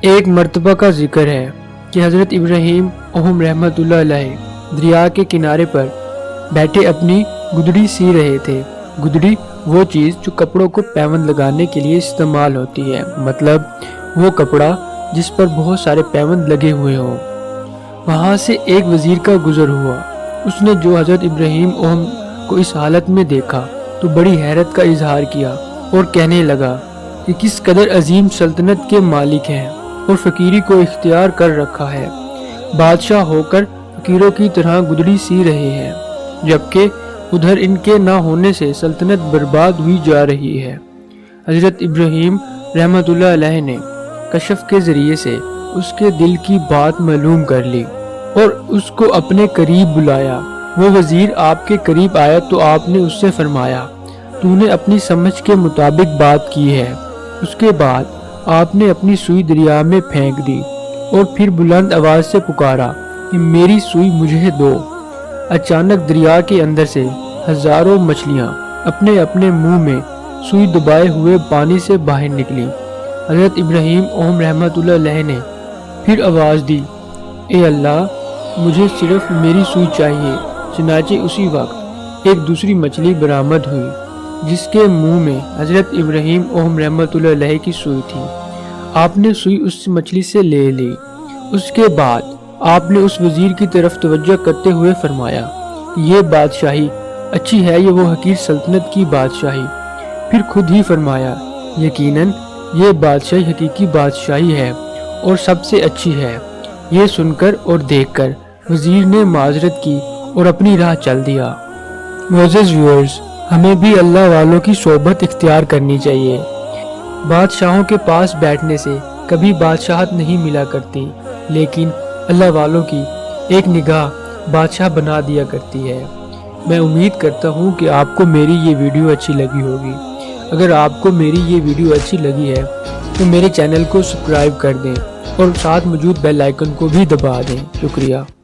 ایک مرتبہ کا ذکر ہے کہ حضرت ابراہیم علیہ رحمتہ علیہ دریا کے کنارے پر بیٹھے اپنی گدڑی سی رہے تھے۔ گدڑی وہ چیز جو کپڑوں کو پیوند لگانے کے لیے استعمال ہوتی ہے، مطلب وہ کپڑا جس پر بہت سارے پیوند لگے ہوئے ہوں۔ وہاں سے ایک وزیر کا گزر ہوا۔ اس نے جو حضرت ابراہیم کو اس حالت میں دیکھا تو بڑی حیرت کا اظہار کیا اور کہنے لگا کہ کس قدر عظیم سلطنت کے مالک ہیں اور فقیری کو اختیار کر رکھا ہے۔ بادشاہ ہو کر فقیروں کی طرح گدڑی سی رہے ہیں، جبکہ ادھر ان کے نہ ہونے سے سلطنت برباد ہوئی جا رہی ہے۔ حضرت ابراہیم رحمۃ اللہ علیہ نے کشف کے ذریعے سے اس کے دل کی بات معلوم کر لی اور اس کو اپنے قریب بلایا۔ وہ وزیر آپ کے قریب آیا تو آپ نے اس سے فرمایا، تو نے اپنی سمجھ کے مطابق بات کی ہے۔ اس کے بعد آپ نے اپنی سوئی دریا میں پھینک دی اور پھر بلند آواز سے پکارا کہ میری سوئی مجھے دو۔ اچانک دریا کے اندر سے ہزاروں مچھلیاں اپنے اپنے منہ میں سوئی دبائے ہوئے پانی سے باہر نکلی۔ حضرت ابراہیم رحمۃ اللہ علیہ نے پھر آواز دی، اے اللہ، مجھے صرف میری سوئی چاہیے۔ چنانچہ اسی وقت ایک دوسری مچھلی برآمد ہوئی جس کے منہ میں حضرت ابراہیم رحمۃ اللہ علیہ کی سوئی تھی۔ آپ نے سوئی اس مچھلی سے لے لی۔ اس کے بعد آپ نے اس وزیر کی طرف توجہ کرتے ہوئے فرمایا، یہ بادشاہی اچھی ہے، یہ وہ حقیر سلطنت کی بادشاہی۔ پھر خود ہی فرمایا، یقیناً یہ بادشاہی حقیقی بادشاہی ہے اور سب سے اچھی ہے۔ یہ سن کر اور دیکھ کر وزیر نے معذرت کی اور اپنی راہ چل دیا۔ معزز ویورز، ہمیں بھی اللہ والوں کی صحبت اختیار کرنی چاہیے۔ بادشاہوں کے پاس بیٹھنے سے کبھی بادشاہت نہیں ملا کرتی، لیکن اللہ والوں کی ایک نگاہ بادشاہ بنا دیا کرتی ہے۔ میں امید کرتا ہوں کہ آپ کو میری یہ ویڈیو اچھی لگی ہوگی۔ اگر آپ کو میری یہ ویڈیو اچھی لگی ہے تو میرے چینل کو سبسکرائب کر دیں اور ساتھ موجود بیل آئیکن کو بھی دبا دیں۔ شکریہ۔